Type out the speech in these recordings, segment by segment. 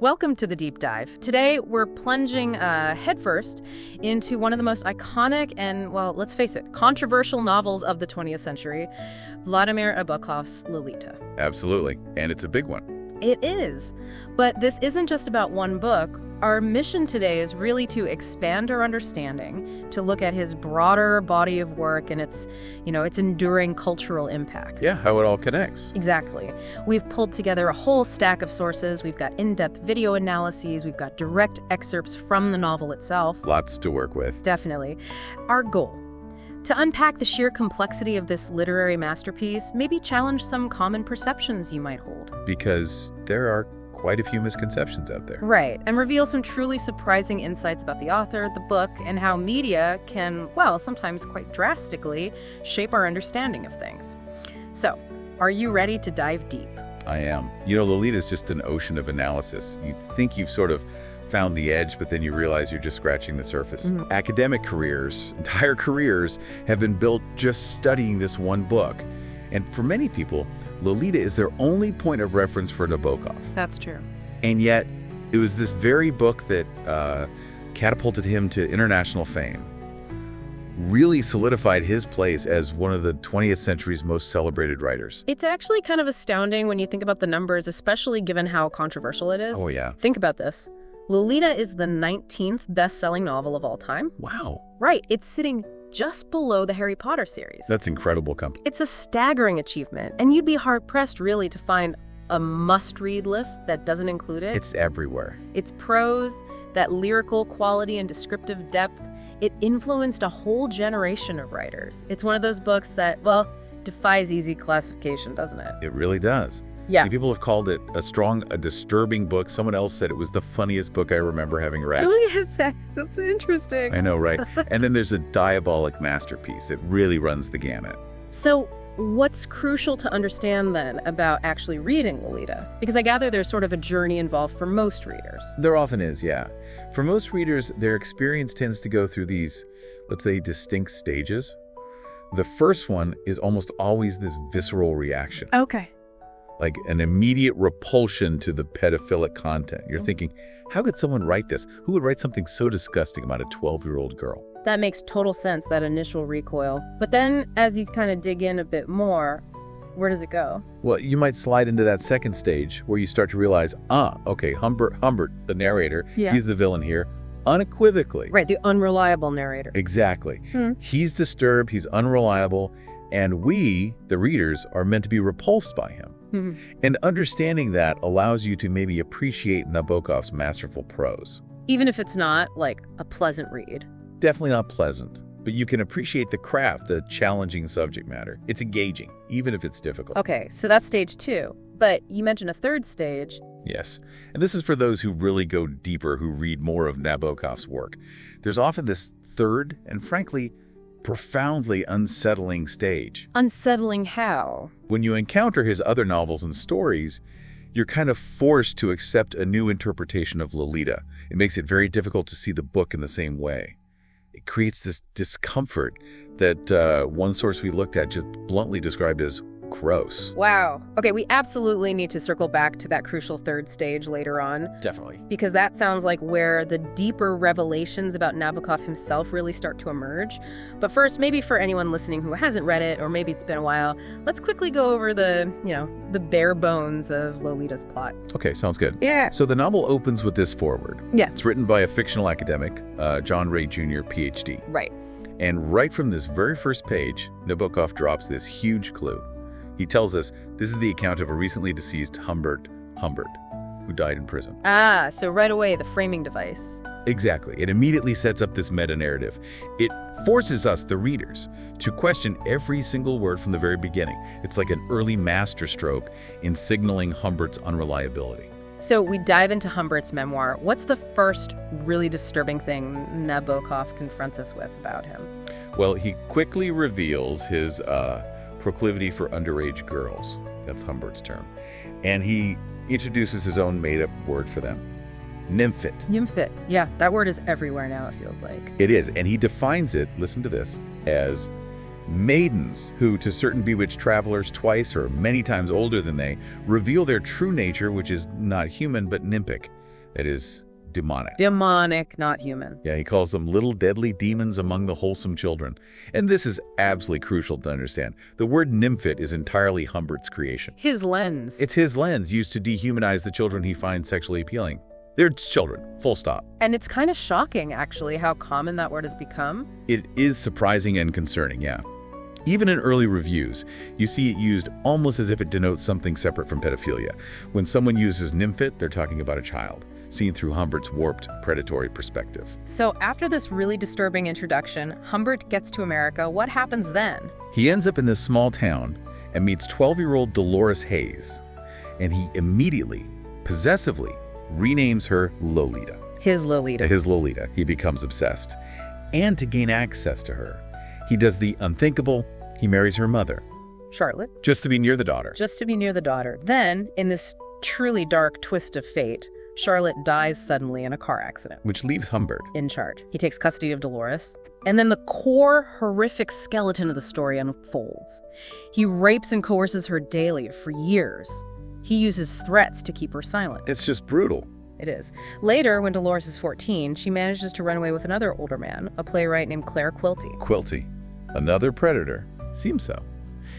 Welcome to the Deep Dive. Today, we're plunging headfirst into one of the most iconic and, well, let's face it, controversial novels of the 20th century, Vladimir Nabokov's Lolita. Absolutely, and it's a big one. It is. But this isn't just about one book. Our mission today is really to expand our understanding, to look at his broader body of work and its enduring cultural impact. Yeah, how it all connects. Exactly. We've pulled together a whole stack of sources. We've got in-depth video analyses. We've got direct excerpts from the novel itself. Lots to work with. Definitely. Our goal: to unpack the sheer complexity of this literary masterpiece, maybe challenge some common perceptions you might hold. Because there are quite a few misconceptions out there. Right, and reveal some truly surprising insights about the author, the book, and how media can, well, sometimes quite drastically, shape our understanding of things. So, are you ready to dive deep? I am. Lolita is just an ocean of analysis. You think you've sort of found the edge, but then you realize you're just scratching the surface. Mm-hmm. Academic careers, entire careers, have been built just studying this one book. And for many people, Lolita is their only point of reference for Nabokov. That's true. And yet, it was this very book that catapulted him to international fame, really solidified his place as one of the 20th century's most celebrated writers. It's actually kind of astounding when you think about the numbers, especially given how controversial it is. Oh, yeah. Think about this. Lolita is the 19th best-selling novel of all time. Wow. Right. It's sitting just below the Harry Potter series. That's incredible company. It's a staggering achievement, and you'd be hard-pressed, really, to find a must-read list that doesn't include it. It's everywhere. Its prose, that lyrical quality and descriptive depth, it influenced a whole generation of writers. It's one of those books that, well, defies easy classification, doesn't it? It really does. Yeah. See, people have called it a disturbing book. Someone else said it was the funniest book I remember having read. Oh, yes, that's interesting. I know, right? And then there's a diabolic masterpiece that really runs the gamut. So what's crucial to understand, then, about actually reading Lolita? Because I gather there's sort of a journey involved for most readers. There often is, yeah. For most readers, their experience tends to go through these, let's say, distinct stages. The first one is almost always this visceral reaction. Okay. Like an immediate repulsion to the pedophilic content. You're thinking, how could someone write this? Who would write something so disgusting about a 12-year-old girl? That makes total sense, that initial recoil. But then, as you kind of dig in a bit more, where does it go? Well, you might slide into that second stage where you start to realize, okay, Humbert, the narrator, he's the villain here, unequivocally. Right, the unreliable narrator. Exactly. He's disturbed, he's unreliable, and we, the readers, are meant to be repulsed by him. And understanding that allows you to maybe appreciate Nabokov's masterful prose. Even if it's not, like, a pleasant read. Definitely not pleasant, but you can appreciate the craft, the challenging subject matter. It's engaging, even if it's difficult. Okay, so that's stage 2. But you mentioned a third stage. Yes, and this is for those who really go deeper, who read more of Nabokov's work. There's often this third and, frankly, profoundly unsettling stage. Unsettling how? When you encounter his other novels and stories, you're kind of forced to accept a new interpretation of Lolita. It makes it very difficult to see the book in the same way. It creates this discomfort that one source we looked at just bluntly described as gross. Wow. Okay, we absolutely need to circle back to that crucial third stage later on. Definitely. Because that sounds like where the deeper revelations about Nabokov himself really start to emerge. But first, maybe for anyone listening who hasn't read it, or maybe it's been a while, let's quickly go over the bare bones of Lolita's plot. Okay, sounds good. Yeah. So the novel opens with this foreword. Yeah. It's written by a fictional academic, John Ray Jr., PhD. Right. And right from this very first page, Nabokov drops this huge clue. He tells us this is the account of a recently deceased Humbert, who died in prison. Ah, so right away, the framing device. Exactly. It immediately sets up this meta-narrative. It forces us, the readers, to question every single word from the very beginning. It's like an early masterstroke in signaling Humbert's unreliability. So we dive into Humbert's memoir. What's the first really disturbing thing Nabokov confronts us with about him? Well, he quickly reveals his proclivity for underage girls. That's Humbert's term. And he introduces his own made-up word for them. Nymphet. Nymphet. Yeah, that word is everywhere now, it feels like. It is, and he defines it, listen to this, as maidens who, to certain bewitched travelers twice or many times older than they, reveal their true nature, which is not human but nymphic. That is demonic. Demonic, not human. Yeah, he calls them little deadly demons among the wholesome children. And this is absolutely crucial to understand. The word nymphit is entirely Humbert's creation. His lens. It's his lens used to dehumanize the children he finds sexually appealing. They're children, full stop. And it's kind of shocking, actually, how common that word has become. It is surprising and concerning, yeah. Even in early reviews, you see it used almost as if it denotes something separate from pedophilia. When someone uses nymphit, they're talking about a child, seen through Humbert's warped, predatory perspective. So after this really disturbing introduction, Humbert gets to America. What happens then? He ends up in this small town and meets 12-year-old Dolores Hayes, and he immediately, possessively, renames her Lolita. His Lolita. His Lolita. He becomes obsessed. And to gain access to her, he does the unthinkable. He marries her mother. Charlotte. Just to be near the daughter. Just to be near the daughter. Then, in this truly dark twist of fate, Charlotte dies suddenly in a car accident. Which leaves Humbert in charge. He takes custody of Dolores. And then the core, horrific skeleton of the story unfolds. He rapes and coerces her daily for years. He uses threats to keep her silent. It's just brutal. It is. Later, when Dolores is 14, she manages to run away with another older man, a playwright named Claire Quilty. Quilty. Another predator. Seems so.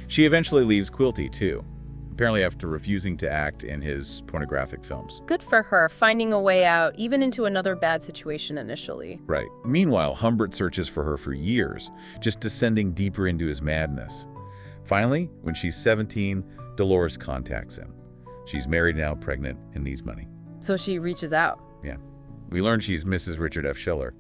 She eventually leaves Quilty, too. Apparently after refusing to act in his pornographic films. Good for her, finding a way out, even into another bad situation initially. Right. Meanwhile, Humbert searches for her for years, just descending deeper into his madness. Finally, when she's 17, Dolores contacts him. She's married now, pregnant, and needs money. So she reaches out. Yeah. We learn she's Mrs. Richard F. Schiller,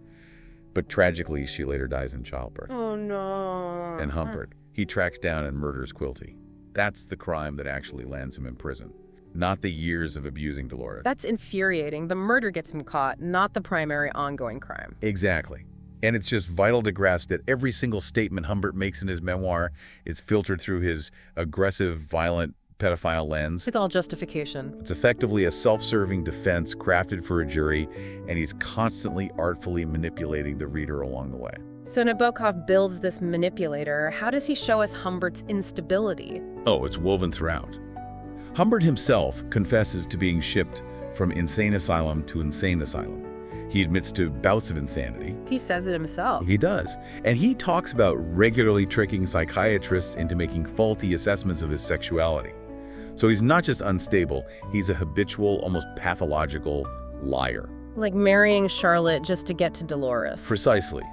but tragically, she later dies in childbirth. Oh, no. And Humbert, he tracks down and murders Quilty. That's the crime that actually lands him in prison, not the years of abusing Dolores. That's infuriating. The murder gets him caught, not the primary ongoing crime. Exactly. And it's just vital to grasp that every single statement Humbert makes in his memoir is filtered through his aggressive, violent, pedophile lens. It's all justification. It's effectively a self-serving defense crafted for a jury, and he's constantly artfully manipulating the reader along the way. So Nabokov builds this manipulator. How does he show us Humbert's instability? Oh, it's woven throughout. Humbert himself confesses to being shipped from insane asylum to insane asylum. He admits to bouts of insanity. He says it himself. He does. And he talks about regularly tricking psychiatrists into making faulty assessments of his sexuality. So he's not just unstable, he's a habitual, almost pathological liar. Like marrying Charlotte just to get to Dolores. Precisely.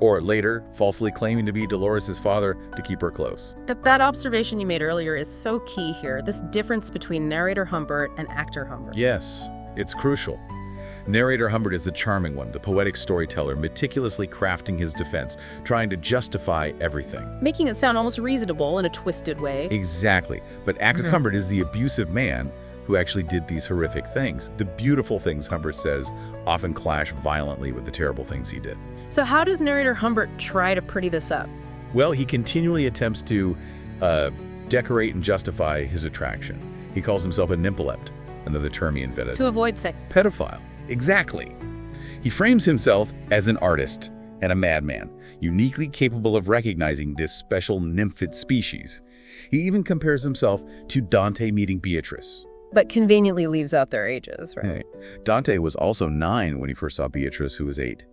Or later, falsely claiming to be Dolores' father to keep her close. But that observation you made earlier is so key here, this difference between narrator Humbert and actor Humbert. Yes, it's crucial. Narrator Humbert is the charming one, the poetic storyteller, meticulously crafting his defense, trying to justify everything. Making it sound almost reasonable in a twisted way. Exactly. But actor Humbert is the abusive man who actually did these horrific things. The beautiful things Humbert says often clash violently with the terrible things he did. So how does narrator Humbert try to pretty this up? Well, he continually attempts to decorate and justify his attraction. He calls himself a nympholept, another term he invented. To avoid sex. Pedophile. Exactly. He frames himself as an artist and a madman, uniquely capable of recognizing this special nymphid species. He even compares himself to Dante meeting Beatrice. But conveniently leaves out their ages, right? Hey, Dante was also 9 when he first saw Beatrice, who was 8.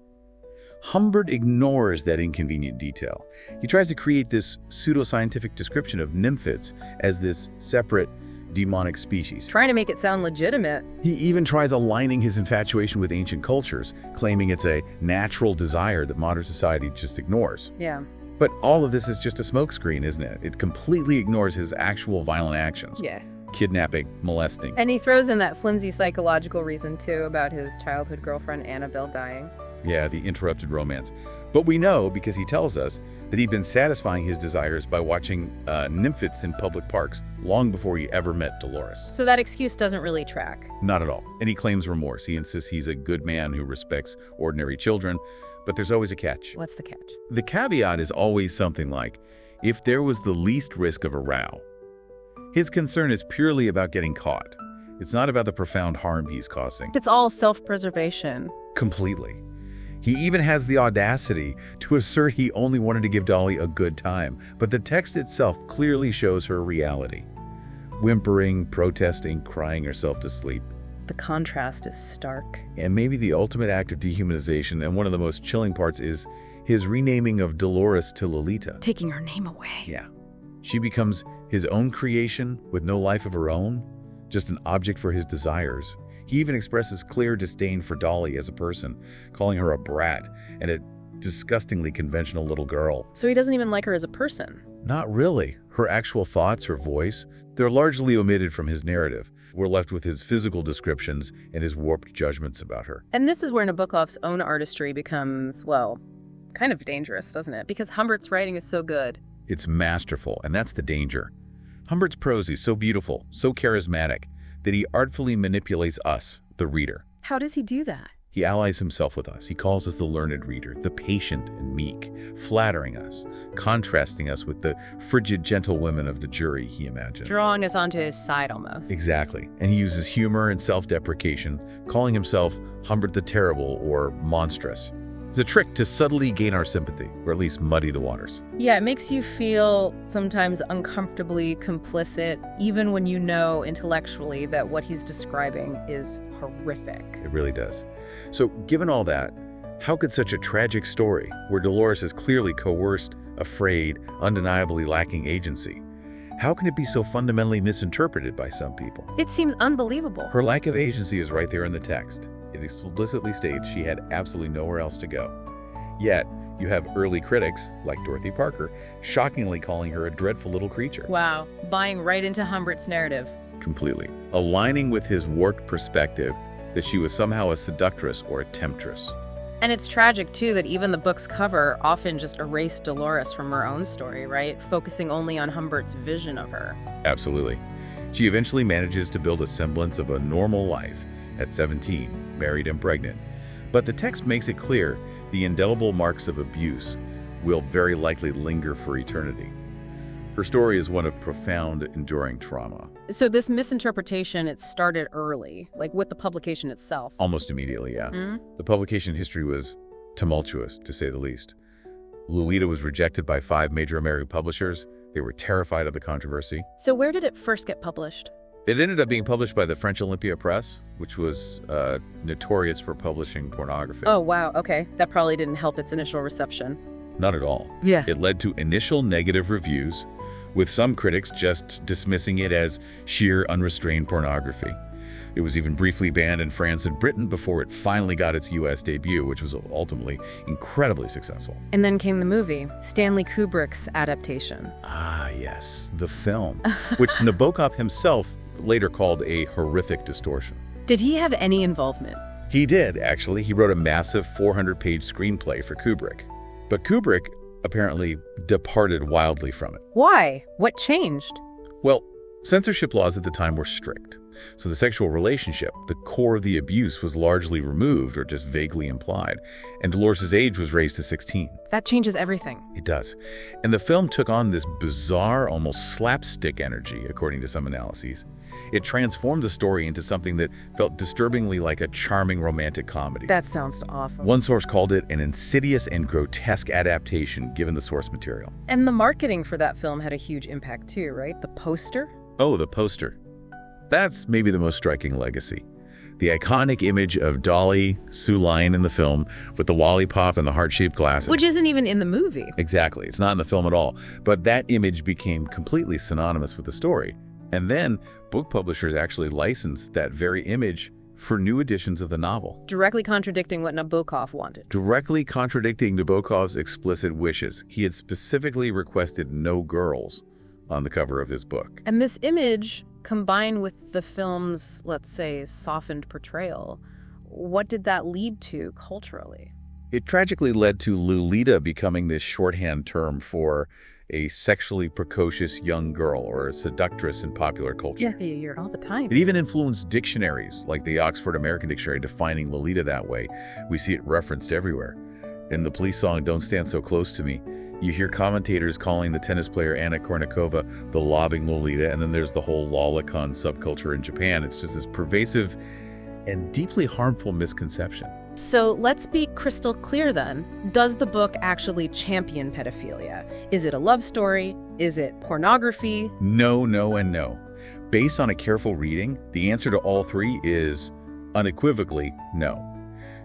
Humbert ignores that inconvenient detail. He tries to create this pseudoscientific description of nymphids as this separate, demonic species. Trying to make it sound legitimate. He even tries aligning his infatuation with ancient cultures, claiming it's a natural desire that modern society just ignores. Yeah. But all of this is just a smokescreen, isn't it? It completely ignores his actual violent actions. Yeah. Kidnapping, molesting. And he throws in that flimsy psychological reason, too, about his childhood girlfriend Annabelle dying. Yeah, the interrupted romance. But we know, because he tells us, that he'd been satisfying his desires by watching nymphids in public parks long before he ever met Dolores. So that excuse doesn't really track. Not at all. And he claims remorse. He insists he's a good man who respects ordinary children, but there's always a catch. What's the catch? The caveat is always something like, if there was the least risk of a row. His concern is purely about getting caught. It's not about the profound harm he's causing. It's all self-preservation. Completely. He even has the audacity to assert he only wanted to give Dolly a good time, but the text itself clearly shows her reality. Whimpering, protesting, crying herself to sleep. The contrast is stark. And maybe the ultimate act of dehumanization, and one of the most chilling parts, is his renaming of Dolores to Lolita. Taking her name away. Yeah. She becomes his own creation with no life of her own, just an object for his desires. He even expresses clear disdain for Dolly as a person, calling her a brat and a disgustingly conventional little girl. So he doesn't even like her as a person. Not really. Her actual thoughts, her voice, they're largely omitted from his narrative. We're left with his physical descriptions and his warped judgments about her. And this is where Nabokov's own artistry becomes, well, kind of dangerous, doesn't it? Because Humbert's writing is so good. It's masterful, and that's the danger. Humbert's prose is so beautiful, so charismatic, that he artfully manipulates us, the reader. How does he do that? He allies himself with us. He calls us the learned reader, the patient and meek, flattering us, contrasting us with the frigid gentlewomen of the jury he imagined. Drawing us onto his side almost. Exactly. And he uses humor and self-deprecation, calling himself Humbert the Terrible or monstrous. It's a trick to subtly gain our sympathy, or at least muddy the waters. Yeah, it makes you feel sometimes uncomfortably complicit, even when you know intellectually that what he's describing is horrific. It really does. So, given all that, how could such a tragic story, where Dolores is clearly coerced, afraid, undeniably lacking agency, how can it be so fundamentally misinterpreted by some people? It seems unbelievable. Her lack of agency is right there in the text. It explicitly states she had absolutely nowhere else to go. Yet, you have early critics, like Dorothy Parker, shockingly calling her a dreadful little creature. Wow, buying right into Humbert's narrative. Completely. Aligning with his warped perspective that she was somehow a seductress or a temptress. And it's tragic, too, that even the book's cover often just erased Dolores from her own story, right? Focusing only on Humbert's vision of her. Absolutely. She eventually manages to build a semblance of a normal life at 17, married and pregnant. But the text makes it clear the indelible marks of abuse will very likely linger for eternity. Her story is one of profound, enduring trauma. So this misinterpretation, it started early, like with the publication itself. Almost immediately, yeah. The publication history was tumultuous, to say the least. Lolita was rejected by 5 major American publishers. They were terrified of the controversy. So where did it first get published? It ended up being published by the French Olympia Press, which was notorious for publishing pornography. Oh, wow. Okay. That probably didn't help its initial reception. Not at all. Yeah. It led to initial negative reviews, with some critics just dismissing it as sheer unrestrained pornography. It was even briefly banned in France and Britain before it finally got its U.S. debut, which was ultimately incredibly successful. And then came the movie, Stanley Kubrick's adaptation. Ah, yes, the film, which Nabokov himself later called a horrific distortion. Did he have any involvement? He did, actually. He wrote a massive 400-page screenplay for Kubrick. But Kubrick apparently departed wildly from it. Why? What changed? Well, censorship laws at the time were strict. So the sexual relationship, the core of the abuse, was largely removed or just vaguely implied. And Dolores' age was raised to 16. That changes everything. It does. And the film took on this bizarre, almost slapstick energy, according to some analyses. It transformed the story into something that felt disturbingly like a charming romantic comedy. That sounds awful. One source called it an insidious and grotesque adaptation given the source material. And the marketing for that film had a huge impact too, right? The poster? Oh, the poster. That's maybe the most striking legacy. The iconic image of Dolly Sue Lyon in the film with the lollipop and the heart-shaped glasses. Which isn't even in the movie. Exactly. It's not in the film at all. But that image became completely synonymous with the story. And then book publishers actually licensed that very image for new editions of the novel. Directly contradicting what Nabokov wanted. Directly contradicting Nabokov's explicit wishes. He had specifically requested no girls on the cover of his book. And this image, combined with the film's, let's say, softened portrayal, what did that lead to culturally? It tragically led to Lolita becoming this shorthand term for a sexually precocious young girl or a seductress in popular culture. Yeah, you hear it all the time. It even influenced dictionaries, like the Oxford American Dictionary defining Lolita that way. We see it referenced everywhere. In the Police song, Don't Stand So Close to Me, you hear commentators calling the tennis player Anna Kournikova the lobbing Lolita, and then there's the whole lolicon subculture in Japan. It's just this pervasive and deeply harmful misconception. So let's be crystal clear then. Does the book actually champion pedophilia? Is it a love story? Is it pornography? No, no, and no. Based on a careful reading, the answer to all three is unequivocally no.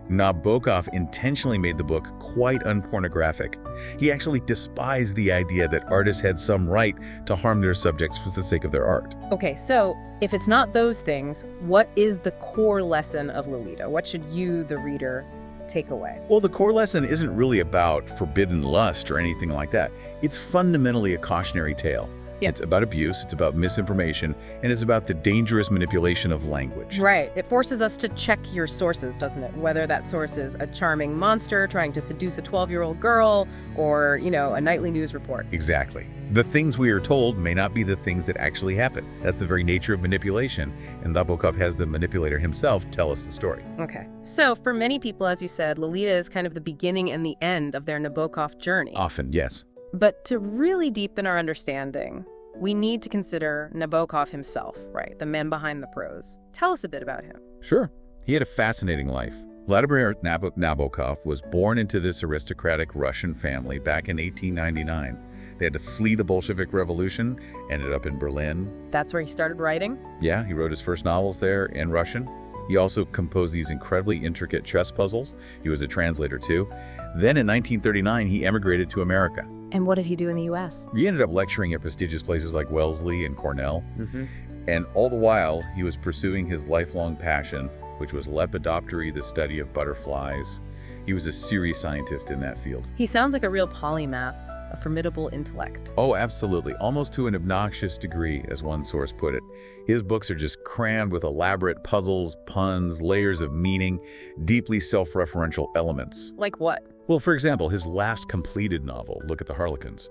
Nabokov intentionally made the book quite unpornographic. He actually despised the idea that artists had some right to harm their subjects for the sake of their art. Okay, so if it's not those things, what is the core lesson of Lolita? What should you, the reader, take away? Well, the core lesson isn't really about forbidden lust or anything like that. It's fundamentally a cautionary tale. Yeah. It's about abuse, it's about misinformation, and it's about the dangerous manipulation of language. Right. It forces us to check your sources, doesn't it? Whether that source is a charming monster trying to seduce a 12-year-old girl or, a nightly news report. Exactly. The things we are told may not be the things that actually happen. That's the very nature of manipulation, and Nabokov has the manipulator himself tell us the story. Okay. So for many people, as you said, Lolita is kind of the beginning and the end of their Nabokov journey. Often, yes. But to really deepen our understanding, we need to consider Nabokov himself, right? The man behind the prose. Tell us a bit about him. Sure. He had a fascinating life. Vladimir Nabokov was born into this aristocratic Russian family back in 1899. They had to flee the Bolshevik Revolution, ended up in Berlin. That's where he started writing? Yeah, he wrote his first novels there in Russian. He also composed these incredibly intricate chess puzzles. He was a translator too. Then in 1939, he emigrated to America. And what did he do in the U.S.? He ended up lecturing at prestigious places like Wellesley and Cornell. Mm-hmm. And all the while, he was pursuing his lifelong passion, which was lepidoptery, the study of butterflies. He was a serious scientist in that field. He sounds like a real polymath, a formidable intellect. Oh, absolutely. Almost to an obnoxious degree, as one source put it. His books are just crammed with elaborate puzzles, puns, layers of meaning, deeply self-referential elements. Like what? Well, for example, his last completed novel, Look at the Harlequins,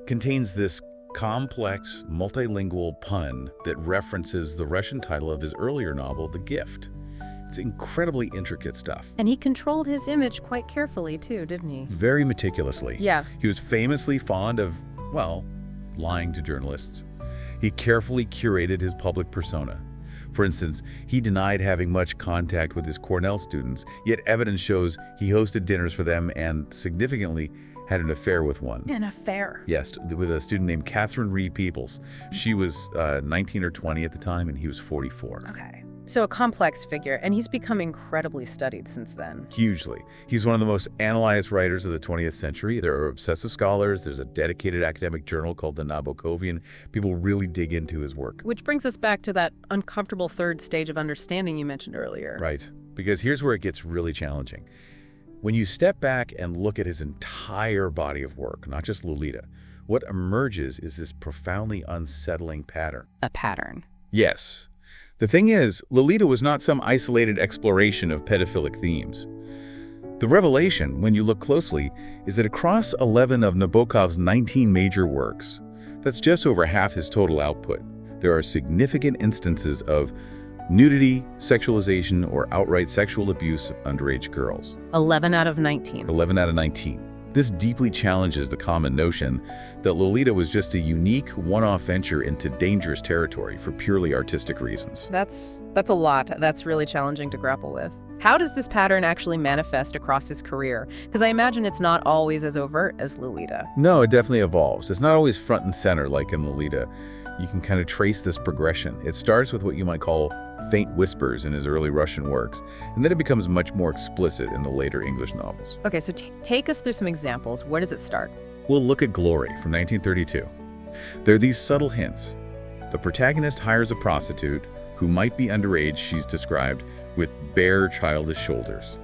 contains this complex, multilingual pun that references the Russian title of his earlier novel, The Gift. It's incredibly intricate stuff. And he controlled his image quite carefully, too, didn't he? Very meticulously. Yeah. He was famously fond of, lying to journalists. He carefully curated his public persona. For instance, he denied having much contact with his Cornell students, yet evidence shows he hosted dinners for them and, significantly, had an affair with one. An affair? Yes, with a student named Catherine Reed Peoples. She was 19 or 20 at the time, and he was 44. Okay. So a complex figure, and he's become incredibly studied since then. Hugely. He's one of the most analyzed writers of the 20th century. There are obsessive scholars. There's a dedicated academic journal called the Nabokovian. People really dig into his work. Which brings us back to that uncomfortable third stage of understanding you mentioned earlier. Right. Because here's where it gets really challenging. When you step back and look at his entire body of work, not just Lolita, what emerges is this profoundly unsettling pattern. A pattern. Yes. The thing is, Lolita was not some isolated exploration of pedophilic themes. The revelation, when you look closely, is that across 11 of Nabokov's 19 major works, that's just over half his total output, there are significant instances of nudity, sexualization, or outright sexual abuse of underage girls. 11 out of 19. 11 out of 19. This deeply challenges the common notion that Lolita was just a unique, one-off venture into dangerous territory for purely artistic reasons. That's a lot. That's really challenging to grapple with. How does this pattern actually manifest across his career? Because I imagine it's not always as overt as Lolita. No, it definitely evolves. It's not always front and center like in Lolita. You can kind of trace this progression. It starts with what you might call faint whispers in his early Russian works, and then it becomes much more explicit in the later English novels. Okay, so take us through some examples. Where does it start? We'll look at Glory from 1932. There are these subtle hints. The protagonist hires a prostitute who might be underage, she's described, with bare childish shoulders.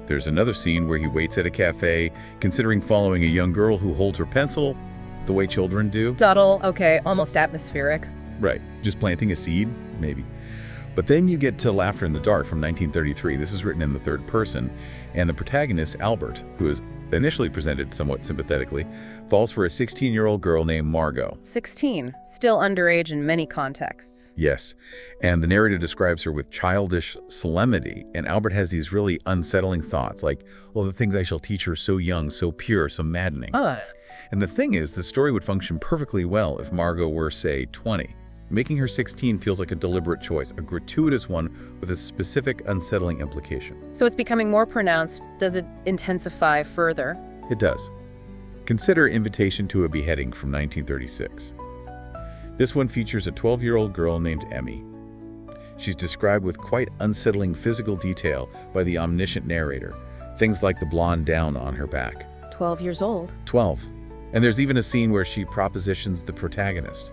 There's another scene where he waits at a cafe, considering following a young girl who holds her pencil, the way children do. Subtle, okay, almost atmospheric. Right, just planting a seed, maybe. But then you get to Laughter in the Dark from 1933. This is written in the third person, and the protagonist, Albert, who is initially presented somewhat sympathetically, falls for a 16-year-old girl named Margot. 16, still underage in many contexts. Yes, and the narrator describes her with childish solemnity, and Albert has these really unsettling thoughts, like, well, the things I shall teach her so young, so pure, so maddening. And the thing is, the story would function perfectly well if Margot were, say, 20. Making her 16 feels like a deliberate choice, a gratuitous one with a specific unsettling implication. So it's becoming more pronounced. Does it intensify further? It does. Consider Invitation to a Beheading from 1936. This one features a 12-year-old girl named Emmy. She's described with quite unsettling physical detail by the omniscient narrator, things like the blonde down on her back. 12 years old. 12. And there's even a scene where she propositions the protagonist.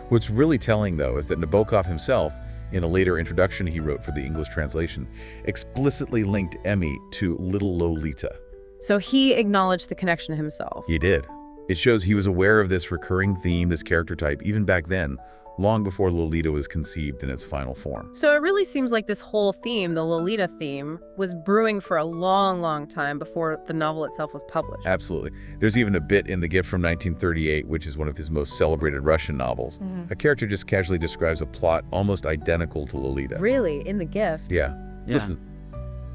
What's really telling, though, is that Nabokov himself, in a later introduction he wrote for the English translation, explicitly linked Emmy to little Lolita. So he acknowledged the connection himself. He did. It shows he was aware of this recurring theme, this character type, even back then, long before Lolita was conceived in its final form. So it really seems like this whole theme, the Lolita theme, was brewing for a long, long time before the novel itself was published. Absolutely. There's even a bit in The Gift from 1938, which is one of his most celebrated Russian novels. A character just casually describes a plot almost identical to Lolita. Really? In The Gift? Yeah. Listen,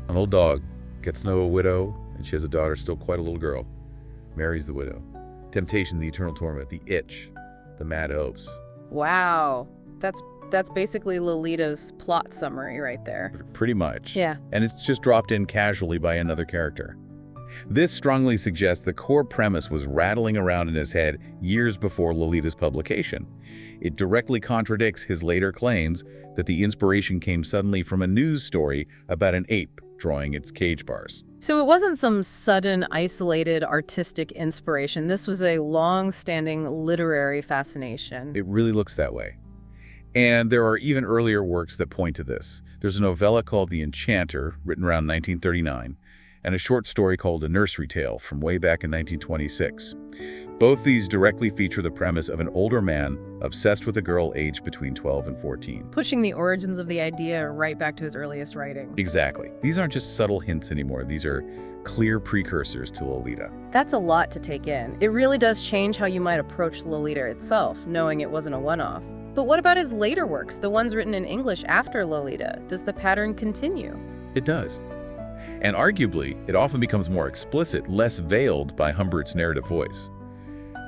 an old dog gets to know a widow, and she has a daughter, still quite a little girl. Marries the widow. Temptation, the eternal torment, the itch, the mad hopes. Wow. That's basically Lolita's plot summary right there. Pretty much. Yeah. And it's just dropped in casually by another character. This strongly suggests the core premise was rattling around in his head years before Lolita's publication. It directly contradicts his later claims that the inspiration came suddenly from a news story about an ape drawing its cage bars. So it wasn't some sudden, isolated, artistic inspiration. This was a long-standing literary fascination. It really looks that way. And there are even earlier works that point to this. There's a novella called The Enchanter, written around 1939, and a short story called A Nursery Tale from way back in 1926. Both these directly feature the premise of an older man obsessed with a girl aged between 12 and 14. Pushing the origins of the idea right back to his earliest writings. Exactly. These aren't just subtle hints anymore. These are clear precursors to Lolita. That's a lot to take in. It really does change how you might approach Lolita itself, knowing it wasn't a one-off. But what about his later works, the ones written in English after Lolita? Does the pattern continue? It does. And arguably, it often becomes more explicit, less veiled by Humbert's narrative voice.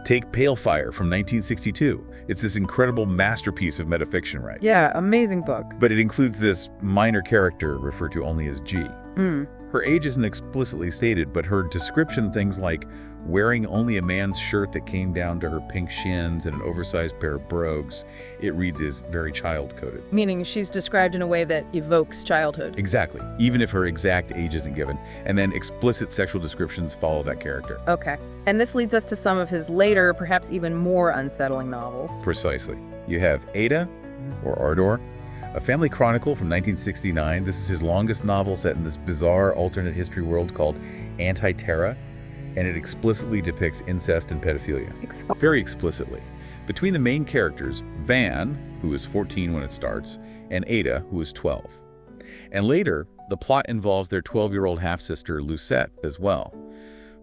Take Pale Fire from 1962. It's this incredible masterpiece of metafiction, right? Yeah, amazing book. But it includes this minor character referred to only as G. Her age isn't explicitly stated, but her description, things like wearing only a man's shirt that came down to her pink shins and an oversized pair of brogues, it reads as very child-coded. Meaning she's described in a way that evokes childhood. Exactly, even if her exact age isn't given. And then explicit sexual descriptions follow that character. Okay. And this leads us to some of his later, perhaps even more unsettling novels. Precisely. You have Ada, or Ardor, a family chronicle from 1969. This is his longest novel set in this bizarre alternate history world called Anti-Terra, and it explicitly depicts incest and pedophilia. Very explicitly. Between the main characters, Van, who is 14 when it starts, and Ada, who is 12. And later, the plot involves their 12-year-old half-sister, Lucette, as well.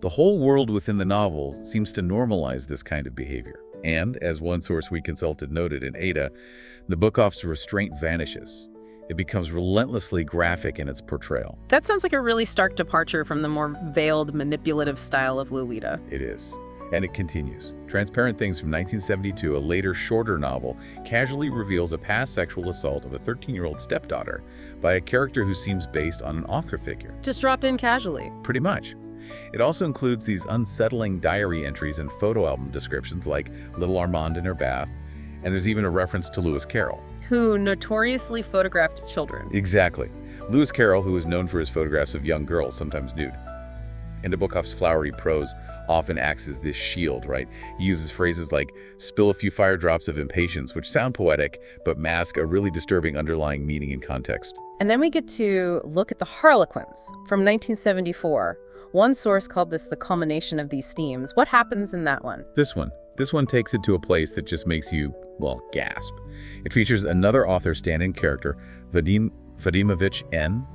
The whole world within the novel seems to normalize this kind of behavior. And, as one source we consulted noted in Ada, Nabokov's restraint vanishes. It becomes relentlessly graphic in its portrayal. That sounds like a really stark departure from the more veiled, manipulative style of Lolita. It is. And it continues. Transparent Things from 1972, a later, shorter novel, casually reveals a past sexual assault of a 13-year-old stepdaughter by a character who seems based on an author figure. Just dropped in casually. Pretty much. It also includes these unsettling diary entries and photo album descriptions like Little Armand in her bath, and there's even a reference to Lewis Carroll, who notoriously photographed children. Exactly. Lewis Carroll, who is known for his photographs of young girls, sometimes nude. And Nabokov's flowery prose often acts as this shield, right? He uses phrases like, spill a few fire drops of impatience, which sound poetic, but mask a really disturbing underlying meaning and context. And then we get to look at the Harlequins from 1974. One source called this the culmination of these themes. What happens in that one? This one takes it to a place that just makes you, well, gasp. It features another author stand-in character, Vadimovich N.,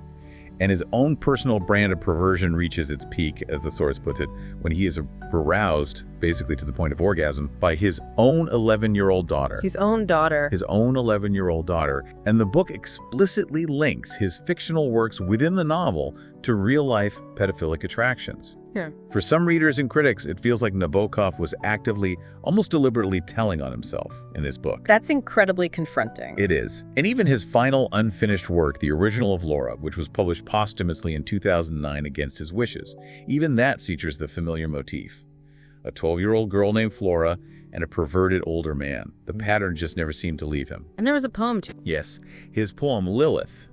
and his own personal brand of perversion reaches its peak, as the source puts it, when he is aroused, basically to the point of orgasm, by his own 11-year-old daughter. His own daughter. His own 11-year-old daughter. And the book explicitly links his fictional works within the novel to real-life pedophilic attractions. Yeah. For some readers and critics, it feels like Nabokov was actively, almost deliberately telling on himself in this book. That's incredibly confronting. It is. And even his final unfinished work, the original of Laura, which was published posthumously in 2009 against his wishes, even that features the familiar motif. A 12-year-old girl named Flora and a perverted older man. The pattern just never seemed to leave him. And there was a poem, too. Yes, his poem Lilith.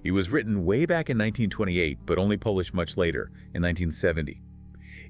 It was written way back in 1928, but only published much later, in 1970.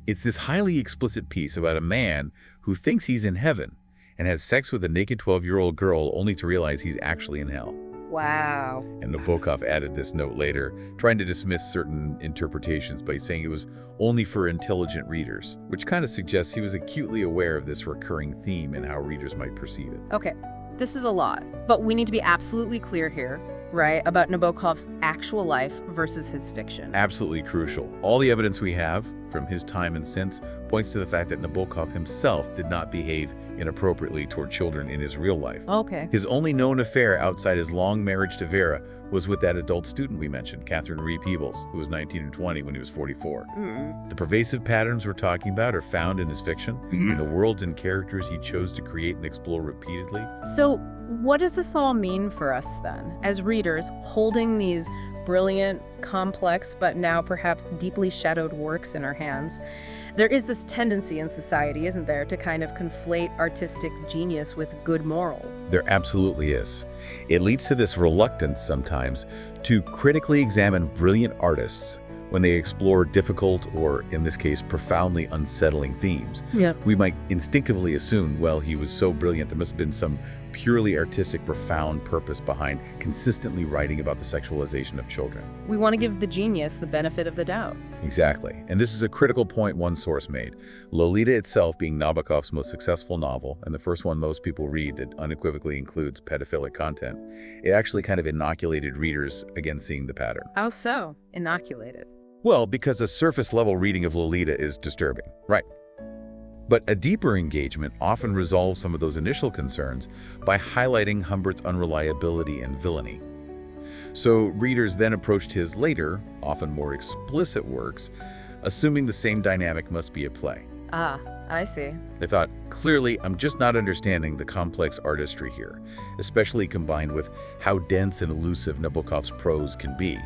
It's this highly explicit piece about a man who thinks he's in heaven and has sex with a naked 12-year-old girl only to realize he's actually in hell. Wow. And Nabokov added this note later, trying to dismiss certain interpretations by saying it was only for intelligent readers, which kind of suggests he was acutely aware of this recurring theme and how readers might perceive it. Okay, this is a lot, but we need to be absolutely clear here, right, about Nabokov's actual life versus his fiction. Absolutely crucial. All the evidence we have from his time and since points to the fact that Nabokov himself did not behave inappropriately toward children in his real life. Okay. His only known affair outside his long marriage to Vera was with that adult student we mentioned, Catherine Marie Peebles, who was 19 and 20 when he was 44. The pervasive patterns we're talking about are found in his fiction, in the worlds and characters he chose to create and explore repeatedly. So what does this all mean for us then, as readers, holding these brilliant, complex, but now perhaps deeply shadowed works in our hands? There is this tendency in society, isn't there, to kind of conflate artistic genius with good morals. There absolutely is. It leads to this reluctance sometimes to critically examine brilliant artists when they explore difficult or, in this case, profoundly unsettling themes. Yeah. We might instinctively assume, well, he was so brilliant, there must have been some purely artistic, profound purpose behind consistently writing about the sexualization of children. We want to give the genius the benefit of the doubt. Exactly. And this is a critical point one source made. Lolita itself being Nabokov's most successful novel, and the first one most people read that unequivocally includes pedophilic content, it actually kind of inoculated readers against seeing the pattern. How so? Inoculated. Well, because a surface-level reading of Lolita is disturbing, right? But a deeper engagement often resolves some of those initial concerns by highlighting Humbert's unreliability and villainy. So readers then approached his later, often more explicit works, assuming the same dynamic must be at play. Ah, I see. They thought, clearly, I'm just not understanding the complex artistry here, especially combined with how dense and elusive Nabokov's prose can be.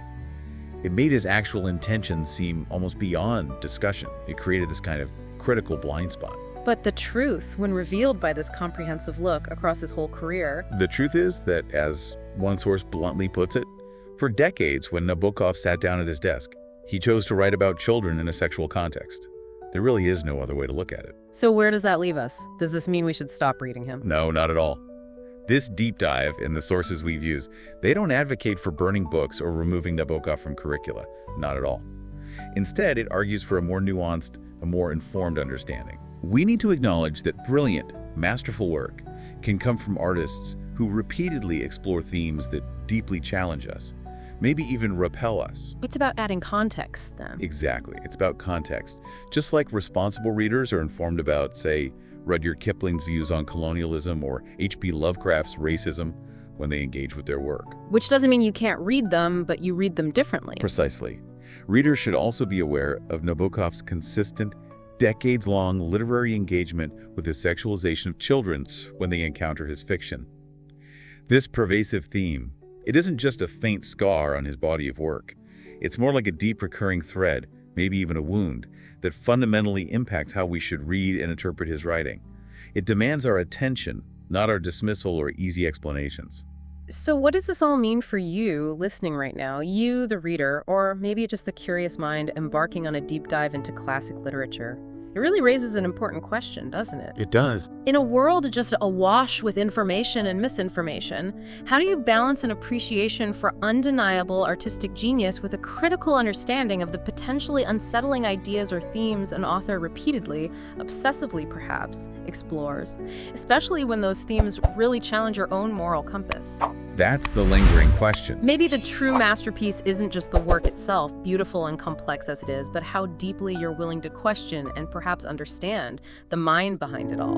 It made his actual intentions seem almost beyond discussion. It created this kind of critical blind spot. But the truth, when revealed by this comprehensive look across his whole career... The truth is that, as one source bluntly puts it, for decades when Nabokov sat down at his desk, he chose to write about children in a sexual context. There really is no other way to look at it. So where does that leave us? Does this mean we should stop reading him? No, not at all. This deep dive in the sources we've used, they don't advocate for burning books or removing Nabokov from curricula. Not at all. Instead, it argues for a more nuanced, a more informed understanding. We need to acknowledge that brilliant, masterful work can come from artists who repeatedly explore themes that deeply challenge us, maybe even repel us. It's about adding context, then. Exactly. It's about context. Just like responsible readers are informed about, say, Rudyard Kipling's views on colonialism or H.P. Lovecraft's racism when they engage with their work. Which doesn't mean you can't read them, but you read them differently. Precisely. Readers should also be aware of Nabokov's consistent, decades-long literary engagement with the sexualization of children when they encounter his fiction. This pervasive theme, it isn't just a faint scar on his body of work. It's more like a deep recurring thread, maybe even a wound, that fundamentally impacts how we should read and interpret his writing. It demands our attention, not our dismissal or easy explanations. So what does this all mean for you listening right now? You, the reader, or maybe just the curious mind embarking on a deep dive into classic literature? It really raises an important question, doesn't it? It does. In a world just awash with information and misinformation, how do you balance an appreciation for undeniable artistic genius with a critical understanding of the potentially unsettling ideas or themes an author repeatedly, obsessively perhaps, explores, especially when those themes really challenge your own moral compass? That's the lingering question. Maybe the true masterpiece isn't just the work itself, beautiful and complex as it is, but how deeply you're willing to question and perhaps understand the mind behind it all.